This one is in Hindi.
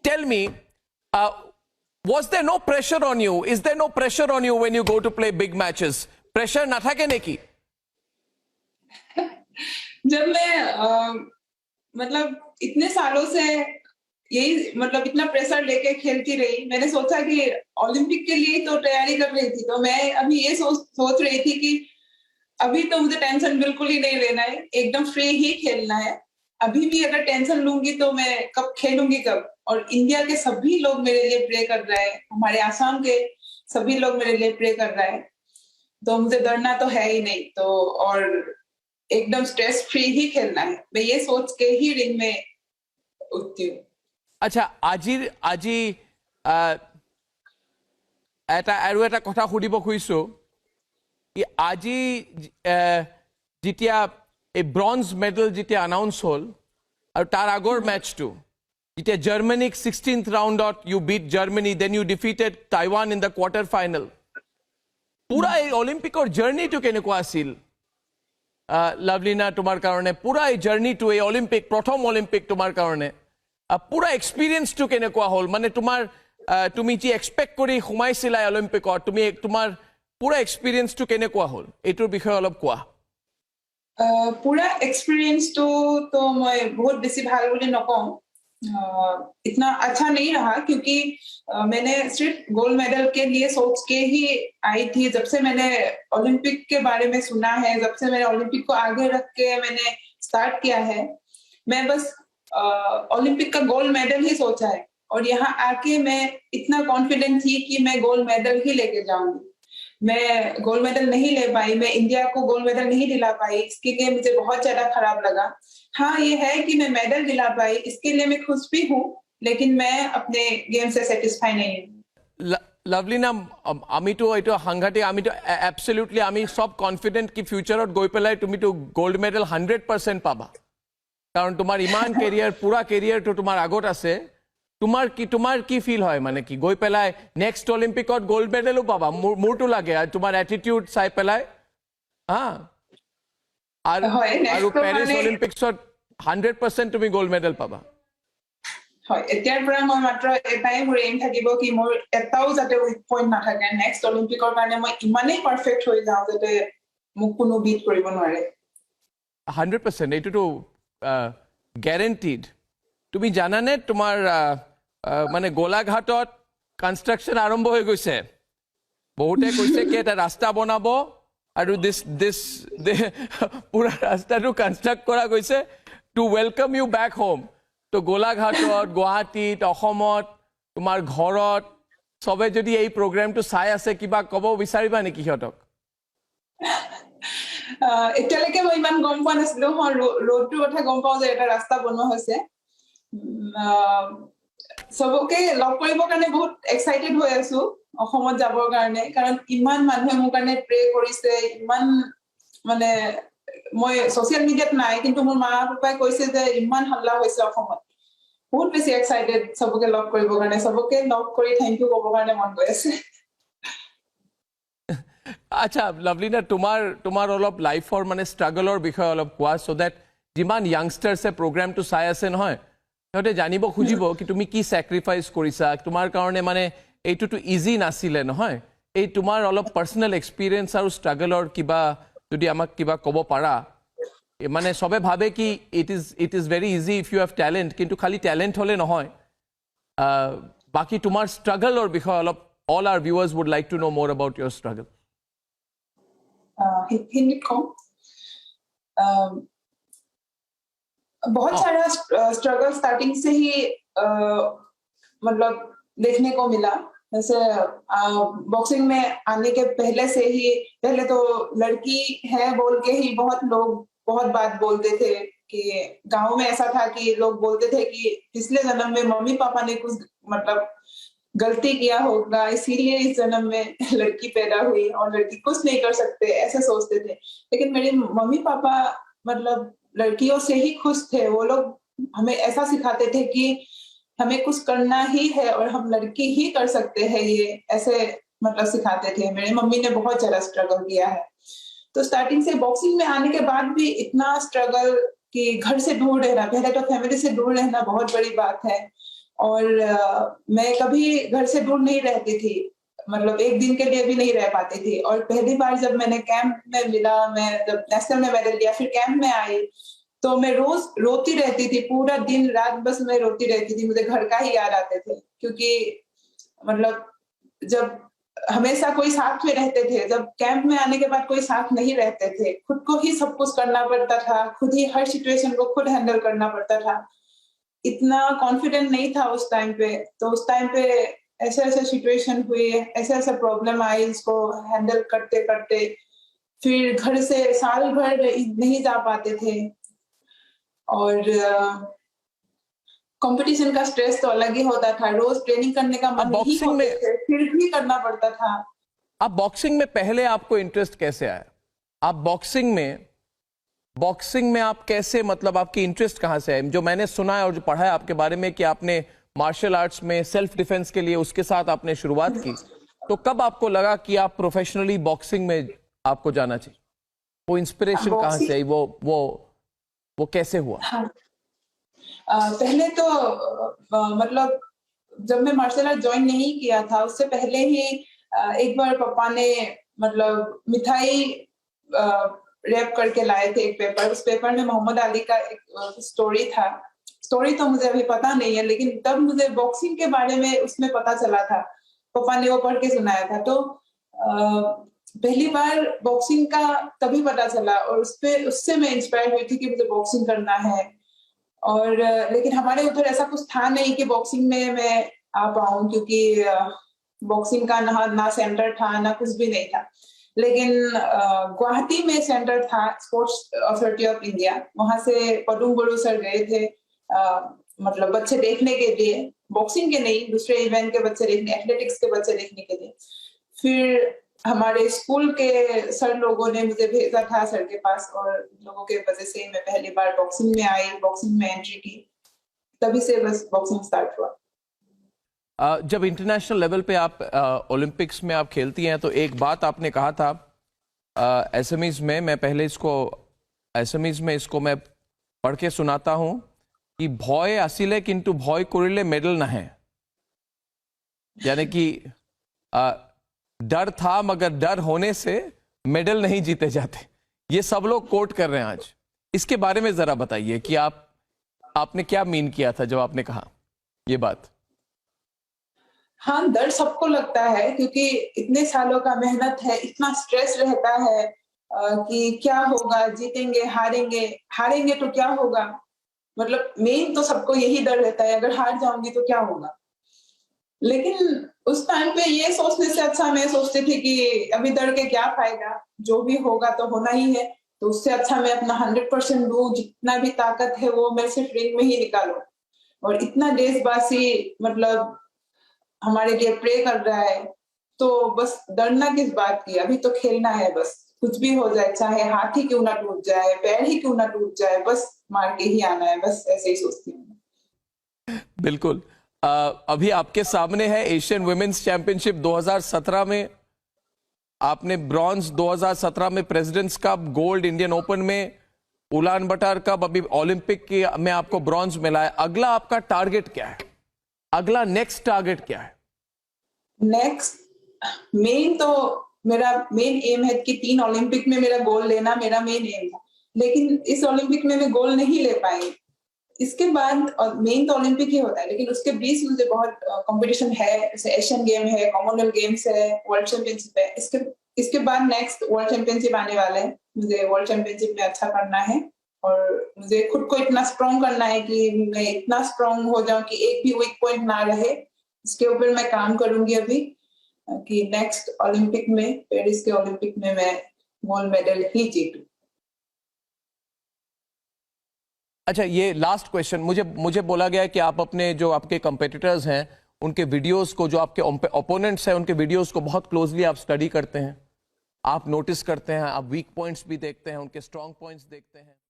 tell me, was there no pressure on you? Is there no pressure on you when you go to play big matches? Pressure na thake neki? जब मैं मतलब इतने सालों से यही मतलब इतना प्रेशर लेके खेलती रही, मैंने सोचा कि ओलंपिक के लिए तो तैयारी कर रही थी, तो मैं अभी ये सोच रही थी कि अभी तो मुझे टेंशन बिल्कुल ही नहीं लेना है, एकदम फ्री ही खेलना है। अभी भी अगर टेंशन लूंगी तो मैं कब खेलूंगी कब। और इंडिया के सभी लोग मेरे लिए प्रे कर रहे हैं, हमारे आसाम के सभी लोग मेरे लिए प्रे कर रहे हैं, तो मुझे डरना तो है ही नहीं। तो और एकदम स्ट्रेस फ्री ही खेलना है, मैं ये सोच के ही रिंग में उठती हूँ। আচ্ছা আজি আৰু এটা কথা সুধিব খুজিছো কি আজি যেতিয়া এই ব্ৰঞ্জ মেডেল যেতিয়া আনাউন্স হ'ল আৰু তাৰ আগৰ মেচটো যেতিয়া জাৰ্মানীক 16th ৰাউণ্ডত you beat Germany, then you defeated Taiwan in the quarter final, পুৰা এই অলিম্পিকৰ জাৰ্নিটো কেনেকুৱা আছিল লাভলিনা তোমাৰ কাৰণে? পুৰা এই জাৰ্নিটো, এই অলিম্পিক প্ৰথম অলিম্পিক তোমাৰ কাৰণে পুরা এক্সপিরিয়েন্সটো কেনেকুৱা হল? মানে তুমি যি এক্সপেক্ট কৰি সোমাইছিলা অলিম্পিকত, তুমি তোমাৰ পুরা এক্সপিরিয়েন্সটো কেনেকুৱা হল এইটোৰ বিষয়ে অলপ কোৱা। पूरा एक्सपीरियंस तो मैं बहुत बेसी ভাল বুলি নকওঁ, इतना अच्छा नहीं रहा क्योंकि मैंने सिर्फ गोल्ड मेडल के लिए सोच के ही आई थी। जब से मैंने ओलंपिक के बारे में सुना है, जब से मैंने ओलंपिक को आगे रख के मैंने स्टार्ट किया है, मैं बस ओलंपिक का गोल्ड मेडल ही सोचा है। और यहाँ आके मैं इतना कॉन्फिडेंट थी कि मैं गोल्ड मेडल ही लेके जाऊंगी। मैं गोल्ड मेडल नहीं ले पाई, मैं इंडिया को गोल्ड मेडल नहीं दिला पाई, इसके लिए मुझे बहुत ज्यादा खराब लगा। हाँ, ये है कि मैं मेडल दिला पाई, इसके लिए मैं खुश भी हूँ, लेकिन मैं अपने गेम से सेटिस्फाई नहीं हूँ। লাভলিনা, আমিতো এইটো সাংঘাতিক, আমিতো এবসলিউটলি আমি সব কনফিডেন্ট কি ফিউচাৰত গৈ পেলাই তুমিতো গোল্ড মেডেল 100% পাবা, কারণ তোমার ইমান কেরিয়ার, পুরা কেরিয়ারটো তোমার আগত আছে। তোমার কি ফিল হয় মানে কি গৈ পেলাই নেক্সট অলিম্পিকত গোল্ড মেডেলও পাবা? মোৰটো লাগে আর তোমার অ্যাটিটিউড চাই পেলাই। আৰু প্যাৰিছ অলিম্পিকছত 100% তুমি গোল্ড মেডেল পাবা। হয়, এতিয়াৰ পৰা মই মাত্ৰ এটাই মোৰ এইম থাকিব কি মোৰ এটাও যাতে উইক পইণ্ট নাথাকে। নেক্সট অলিম্পিকৰ কাৰণে মই ইমানেই পাৰফেক্ট হৈ যাওঁ যাতে মোক কোনো বিট কৰিব নোৱাৰে। 100% এইটোতো গ্যারেন্টিড। তুমি জানানে তোমার মানে গোলাঘাটত কনস্ট্রাকশন আরম্ভ হয়ে গৈছে, বহুতে কৈছে কি এটা রাস্তা বনাব আৰু দিস পুরা রাস্তাটো কনস্ট্রাক্ট করা গৈছে to welcome you back home. তো গোলাঘাটত, গুৱাহাটীত, অসমত, তোমাৰ ঘৰত সবে যদি এই প্ৰগ্ৰামটো চাই আছে, কিবা ক'ব বিচাৰিবা নেকি সিহঁতক? এতিয়ালৈকে মই ইমান গম পোৱা নাছিলো, মই ৰোডটোৰ কথা গম পাওঁ যে এটা ৰাস্তা বনোৱা হৈছে। সবকে লগ কৰিবৰ কাৰণে বহুত এক্সাইটেড হৈ আছো অসমত যাবৰ কাৰণে, কাৰণ ইমান মানুহে মোৰ কাৰণে প্ৰে কৰিছে। ইমান মানে মই ছচিয়েল মিডিয়াত নাই, কিন্তু মোৰ মা পাপাই কৈছে যে ইমান হাল্লা হৈছে অসমত, বহুত বেছি এক্সাইটেড সবকে লগ কৰিবৰ কাৰণে, সবকে লগ কৰি থেংক ইউ ক'বৰ কাৰণে মন গৈ আছে। আচ্ছা লাভলিনা, তোমাৰ অলপ লাইফৰ মানে ষ্ট্ৰাগলৰ বিষয়ে অলপ কোৱা, চ' ডেট যিমান য়াংষ্টাৰ্ছে প্ৰগ্ৰামটো চাই আছে নহয়, সিহঁতে জানিব খুজিব কি তুমি কি ছেক্ৰিফাইচ কৰিছা। তোমাৰ কাৰণে মানে এইটোতো ইজি নাছিলে নহয়, এই তোমাৰ অলপ পাৰ্চনেল এক্সপিৰিয়েঞ্চ আৰু ষ্ট্ৰাগলৰ কিবা যদি আমাক কিবা ক'ব পাৰা। মানে সবে ভাবে কি it is very easy if you have talent, কিন্তু খালি টেলেণ্ট হ'লে নহয়। বাকী তোমাৰ ষ্ট্ৰাগলৰ বিষয়ে অলপ, all our viewers would like to know' more about ইয়ৰ ষ্ট্ৰাগল। हिंदी को बहुत सारा स्ट्रगल स्टार्टिंग से ही मतलब देखने को मिला। जैसे बॉक्सिंग में आने के पहले से ही, पहले तो लड़की है बोल के ही बहुत लोग बहुत बात बोलते थे कि गांव में ऐसा था कि लोग बोलते थे कि पिछले जन्म में मम्मी पापा ने कुछ मतलब गलती किया होगा, इसीलिए इस जन्म में लड़की पैदा हुई और लड़की कुछ नहीं कर सकते, ऐसे सोचते थे। लेकिन मेरे मम्मी पापा मतलब लड़कियों से ही खुश थे। वो लोग हमें ऐसा सिखाते थे कि हमें कुछ करना ही है और हम लड़की ही कर सकते हैं, ये ऐसे मतलब सिखाते थे। मेरी मम्मी ने बहुत ज्यादा स्ट्रगल किया है। तो स्टार्टिंग से बॉक्सिंग में आने के बाद भी इतना स्ट्रगल कि घर से दूर रहना, पहले तो फैमिली से दूर रहना बहुत बड़ी बात है। और मैं कभी घर से दूर नहीं रहती थी, मतलब एक दिन के लिए भी नहीं रह पाती थी। और पहली बार जब मैंने कैंप में मिला, मैं जब नेशनल में मेडल लिया, फिर कैंप में आई, तो मैं रोज रोती रहती थी, पूरा दिन रात बस मैं रोती रहती थी, मुझे घर का ही याद आते थे। क्योंकि मतलब जब हमेशा कोई साथ में रहते थे, जब कैंप में आने के बाद कोई साथ नहीं रहते थे, खुद को ही सब कुछ करना पड़ता था, खुद ही हर सिचुएशन को खुद हैंडल करना पड़ता था। इतना कॉन्फिडेंट नहीं था उस टाइम पे, तो उस टाइम पे ऐसे-ऐसे सिचुएशन हुए, ऐसे-ऐसे प्रॉब्लम आई, इसको हैंडल करते-करते फिर घर से साल भर नहीं जा पाते थे। और कंपटीशन का स्ट्रेस तो अलग ही होता था, रोज ट्रेनिंग करने का अब मन नहीं बॉक्सिंग होते में थे, फिर भी करना पड़ता था। अब बॉक्सिंग में पहले आपको इंटरेस्ट कैसे आया? आप बॉक्सिंग में आप कैसे, मतलब आपकी इंटरेस्ट कहां से है? जो मैंने सुना है और जो पढ़ा है आपके बारे में कि आपने मार्शल आर्ट्स में सेल्फ डिफेंस के लिए उसके साथ आपने शुरुआत की, तो कब आपको लगा कि आप प्रोफेशनली बॉक्सिंग में आपको जाना चाहिए? वो इंस्पिरेशन कहां से आई? बॉक्सिंग, वो कैसे हुआ? हाँ। पहले तो मतलब जब मैं मार्शल आर्ट ज्वाइन नहीं किया था, उससे पहले ही एक बार पापा ने मतलब मिठाई रैप करके लाए थे एक पेपर। उस पेपर में मोहम्मद अली का एक स्टोरी था। स्टोरी तो मुझे अभी पता नहीं है, लेकिन तब मुझे बॉक्सिंग के बारे में उसमें पता चला था। पापा ने वो पढ़ के सुनाया था। तो पहली बार बॉक्सिंग का तभी पता चला और उससे मैं इंस्पायर हुई थी कि मुझे बॉक्सिंग करना है। और लेकिन हमारे उधर ऐसा कुछ था नहीं कि बॉक्सिंग में मैं आ पाऊँ, क्योंकि बॉक्सिंग का ना सेंटर था, ना कुछ भी नहीं था। लेकिन गुवाहाटी में सेंटर था, स्पोर्ट्स अथॉरिटी ऑफ इंडिया, वहाँ से पदुम गुरु सर गए थे मतलब बच्चे देखने के लिए, बॉक्सिंग के नहीं, दूसरे इवेंट के बच्चे देखने, एथलेटिक्स के बच्चे देखने के लिए। फिर हमारे स्कूल के सर लोगों ने मुझे भेजा था सर के पास, और लोगों के वजह से मैं पहली बार बॉक्सिंग में आई, बॉक्सिंग में एंट्री की। तभी से बस बॉक्सिंग स्टार्ट हुआ। जब इंटरनेशनल लेवल पे आप ओलंपिक्स में आप खेलती हैं, तो एक बात आपने कहा था एसएमईज में, मैं पहले एसएमईज में इसको मैं पढ़ के सुनाता हूं कि भय आसिले किंतु भय करिले मेडल ना है, यानी कि डर था मगर डर होने से मेडल नहीं जीते जाते। ये सब लोग कोट कर रहे हैं आज। इसके बारे में जरा बताइए कि आपने क्या मीन किया था जब आपने कहा ये बात? हाँ, डर सबको लगता है, क्योंकि इतने सालों का मेहनत है, इतना स्ट्रेस रहता है कि क्या होगा, जीतेंगे, हारेंगे, हारेंगे तो क्या होगा? मतलब मेन तो सबको यही डर रहता है, अगर हार जाऊंगी तो क्या होगा? लेकिन उस टाइम पे ये सोचने से अच्छा मैं सोचती थी कि अभी डर के क्या फायदा, जो भी होगा तो होना ही है। तो उससे अच्छा मैं अपना 100% दूं, जितना भी ताकत है वो मैं सिर्फ रिंग में ही निकालूं। और इतना देशवासी मतलब हमारे लिए प्रे कर रहा है, तो बस डरना किस बात की, अभी तो खेलना है बस। कुछ भी हो जाए, चाहे हाथ ही क्यों ना टूट जाए, पैर ही क्यों ना टूट जाए, बस मार के ही आना है, बस ऐसे ही सोचती हूँ। बिल्कुल। अभी आपके सामने है एशियन वुमेन्स चैंपियनशिप 2017 में आपने ब्रॉन्ज, 2017 में Presidents cup, gold Indian open में, उलान बटार कप, अभी ओलंपिक की में आपको ब्रॉन्ज मिला है। अगला आपका टारगेट क्या है? अगला नेक्स्ट टारगेट क्या है? नेक्स्ट मेन तो मेरा मेन एम है कि 3 ओलंपिक में मेरा गोल्ड लेना मेरा मेन एम था। लेकिन इस ओलंपिक में मैं गोल्ड नहीं ले पाई। इसके बाद मेन तो ओलंपिक ही होता है, लेकिन उसके बीच मुझे बहुत कंपटीशन है, जैसे एशियन गेम है, कॉमनवेल्थ गेम्स है, वर्ल्ड चैंपियनशिप है। इसके बाद नेक्स्ट वर्ल्ड चैंपियनशिप आने वाले हैं। मुझे वर्ल्ड चैंपियनशिप में अच्छा करना है और मुझे खुद को इतना स्ट्रॉन्ग करना है कि मैं इतना स्ट्रॉन्ग हो जाऊं कि एक भी वीक पॉइंट ना रहे। इसके ऊपर मैं काम करूंगी अभी कि नेक्स्ट ओलंपिक में, पेरिस के ओलंपिक में मैं गोल्ड मेडल ही जीतूं। अच्छा, ये लास्ट क्वेश्चन, मुझे बोला गया है कि आप अपने जो आपके कंपेटिटर्स हैं उनके वीडियोस को, जो आपके ओपोनेंट्स हैं उनके वीडियोस को बहुत क्लोजली आप स्टडी करते हैं, आप नोटिस करते हैं, आप वीक पॉइंट्स भी देखते हैं, उनके स्ट्रांग पॉइंट्स देखते हैं।